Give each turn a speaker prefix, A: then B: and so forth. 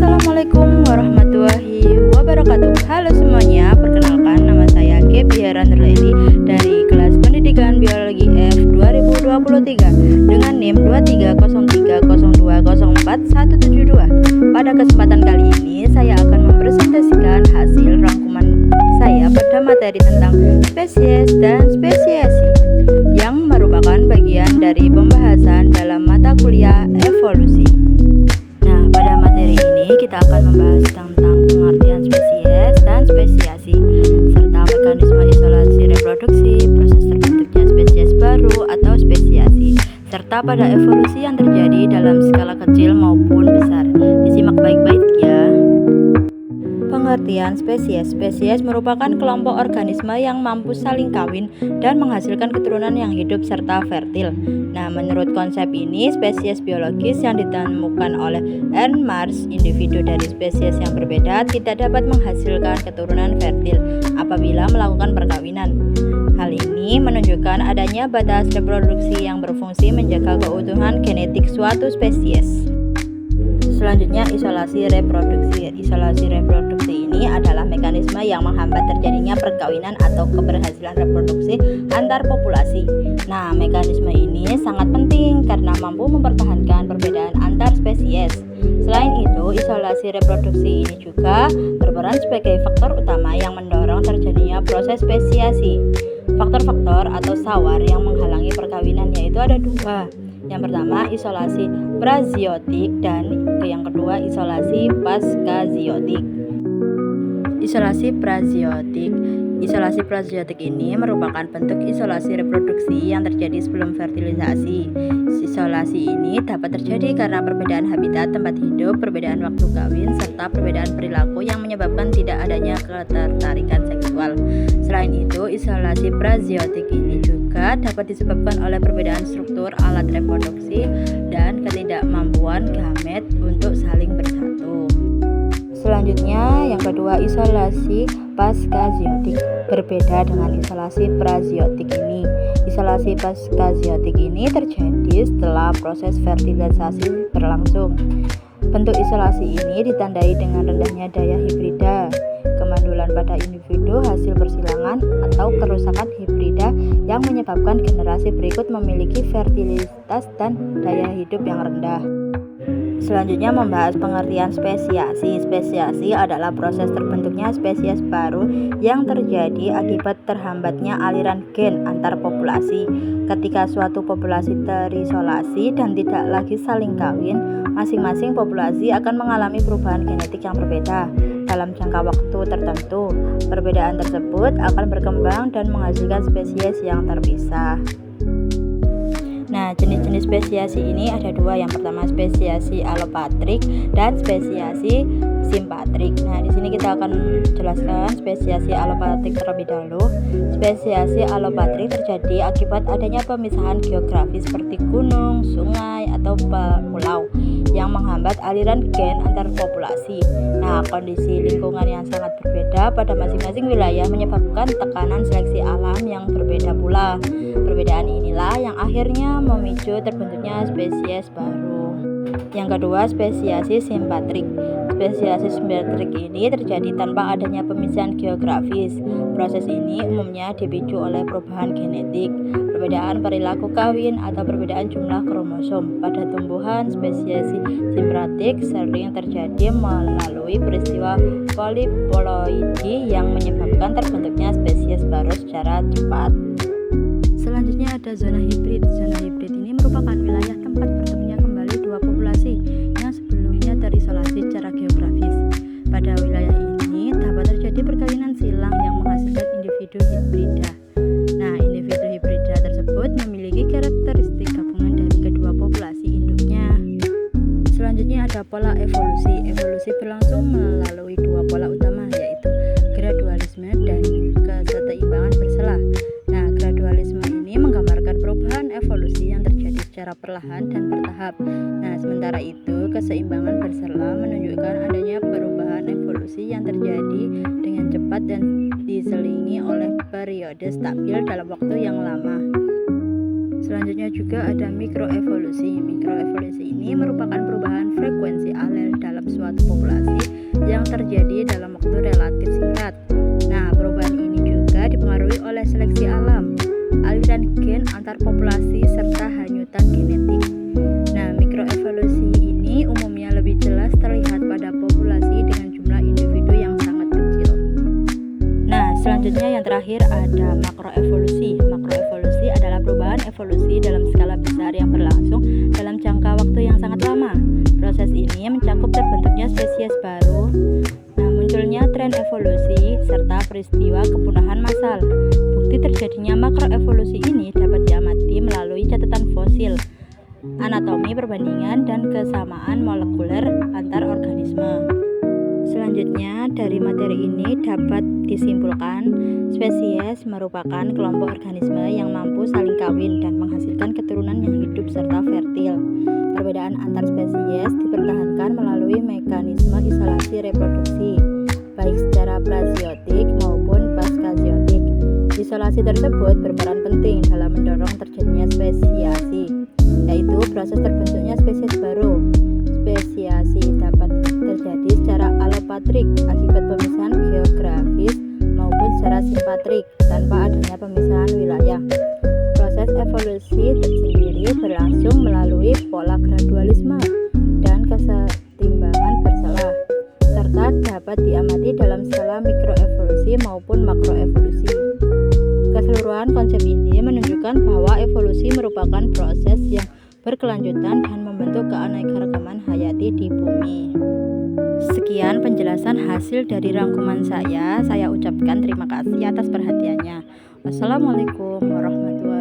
A: Assalamualaikum warahmatullahi wabarakatuh. Halo semuanya, perkenalkan nama saya Gaby Heranurleli dari kelas Pendidikan Biologi F 2023 dengan NIM 23030204172. Pada kesempatan kali ini saya akan mempresentasikan hasil rangkuman saya pada materi tentang spesies dan spesiasi yang merupakan bagian dari pembahasan dalam mata kuliah evolusi. Nah, pada materi ini kita akan membahas tentang pengertian spesies dan spesiasi, serta mekanisme isolasi reproduksi, proses terbentuknya spesies baru atau spesiasi, serta pada evolusi yang terjadi dalam skala kecil maupun besar. Disimak baik-baik ya. Pengertian spesies. Spesies merupakan kelompok organisme yang mampu saling kawin dan menghasilkan keturunan yang hidup serta fertil. Nah, menurut konsep ini, spesies biologis yang ditemukan oleh Ernst Mars, individu dari spesies yang berbeda tidak dapat menghasilkan keturunan fertil apabila melakukan perkawinan. Hal ini menunjukkan adanya batas reproduksi yang berfungsi menjaga keutuhan genetik suatu spesies. Selanjutnya, isolasi reproduksi. Isolasi reproduksi ini adalah mekanisme yang menghambat terjadinya perkawinan atau keberhasilan reproduksi antar populasi. Nah, mekanisme ini sangat penting karena mampu mempertahankan perbedaan antar spesies. Selain itu, isolasi reproduksi ini juga berperan sebagai faktor utama yang mendorong terjadinya proses spesiasi. Faktor-faktor atau sawar yang menghalangi perkawinan yaitu ada dua. Yang pertama, isolasi praziotik, dan yang kedua, isolasi paskaziotik. Isolasi praziotik. Isolasi praziotik ini merupakan bentuk isolasi reproduksi yang terjadi sebelum fertilisasi. Isolasi ini dapat terjadi karena perbedaan habitat tempat hidup, perbedaan waktu kawin, serta perbedaan perilaku yang menyebabkan tidak adanya ketertarikan seksual. Selain itu, isolasi praziotik ini juga dapat disebabkan oleh perbedaan struktur alat reproduksi dan ketidakmampuan gamet untuk saling bersatu. Selanjutnya, yang kedua, isolasi paskaziotik. Berbeda dengan isolasi praziotik ini. Isolasi paskaziotik ini terjadi setelah proses fertilisasi berlangsung. Bentuk isolasi ini ditandai dengan rendahnya daya hibrida, kemandulan pada individu hasil persilangan, atau kerusakan hibrida yang menyebabkan generasi berikut memiliki fertilitas dan daya hidup yang rendah. Selanjutnya, membahas pengertian spesiasi. Spesiasi adalah proses terbentuknya spesies baru yang terjadi akibat terhambatnya aliran gen antar populasi. Ketika suatu populasi terisolasi dan tidak lagi saling kawin, masing-masing populasi akan mengalami perubahan genetik yang berbeda dalam jangka waktu tertentu. Perbedaan tersebut akan berkembang dan menghasilkan spesies yang terpisah. Nah, jenis-jenis spesiasi ini ada dua. Yang pertama, spesiasi alopatrik dan spesiasi simpatrik. Nah, di sini kita akan jelaskan spesiasi alopatrik terlebih dahulu. Spesiasi alopatrik terjadi akibat adanya pemisahan geografis seperti gunung, sungai, atau pulau yang menghambat aliran gen antar populasi. Nah, kondisi lingkungan yang sangat berbeda pada masing-masing wilayah menyebabkan tekanan seleksi alam yang berbeda pula. Perbedaan inilah yang akhirnya memicu terbentuknya spesies baru. Yang kedua, spesiasi simpatrik. Spesiasi simpatrik ini terjadi tanpa adanya pemisahan geografis. Proses ini umumnya dipicu oleh perubahan genetik, perbedaan perilaku kawin, atau perbedaan jumlah kromosom. Pada tumbuhan, spesiasi simpatrik sering terjadi melalui peristiwa poliploidi yang menyebabkan terbentuknya spesies baru secara cepat. Selanjutnya ada zona hibrid. Zona hibrid ini merupakan wilayah tempat bertemunya kembali dua populasi yang sebelumnya terisolasi secara geografis. Pada wilayah ini dapat terjadi perkawinan silang yang menghasilkan individu hibrida. Nah, individu hibrida tersebut memiliki karakteristik gabungan dari kedua populasi induknya. Selanjutnya ada pola evolusi. Evolusi berlangsung melalui dua pola utama, yaitu gradualisme dan keseimbangan bersela. Nah, gradualisme ini menggambarkan perubahan evolusi yang terjadi secara perlahan dan bertahap. Nah, sementara itu keseimbangan bersela menunjukkan adanya perubahan evolusi yang terjadi dengan cepat dan diselingi oleh periode stabil dalam waktu yang lama. Selanjutnya juga ada mikroevolusi. Mikroevolusi ini merupakan perubahan frekuensi alel dalam suatu populasi yang terjadi dalam waktu relatif singkat. Nah, perubahan ini juga dipengaruhi oleh seleksi alam, aliran gen antar populasi, serta hanyutan genetik. Nah, mikroevolusi ini umumnya lebih jelas terlihat pada populasi dengan jumlah individu yang sangat kecil. Nah, selanjutnya yang terakhir ada makroevolusi. Makroevolusi adalah perubahan evolusi dalam skala besar yang berlangsung dalam jangka waktu yang sangat lama. Proses ini mencakup terbentuknya spesies baru, munculnya tren evolusi, serta peristiwa kepunahan massal. Bukti terjadinya makroevolusi ini dapat diamati melalui catatan fosil, anatomi perbandingan, dan kesamaan molekuler antar organisme. Selanjutnya, dari materi ini dapat disimpulkan spesies merupakan kelompok organisme yang mampu saling kawin dan menghasilkan keturunan yang hidup serta fertil. Perbedaan antar spesies dipertahankan melalui mekanisme isolasi reproduksi, baik secara prasiotik maupun paskaziotik. Isolasi tersebut berperan penting dalam mendorong terjadinya spesiasi, yaitu proses terbentuknya spesies baru. Spesiasi dapat terjadi secara alopatrik akibat pemisahan geografis maupun secara simpatrik tanpa adanya pemisahan wilayah. Proses evolusi tersendiri berlangsung melalui pola gradualisme dan kesetimbangan bersalah, serta dapat diamati dalam skala mikroevolusi maupun makroevolusi. Keseluruhan konsep ini menunjukkan bahwa evolusi merupakan proses yang berkelanjutan dan membentuk keanekaragaman hayati di bumi. Sekian penjelasan hasil dari rangkuman saya. Saya ucapkan terima kasih atas perhatiannya. Wassalamualaikum warahmatullahi wabarakatuh.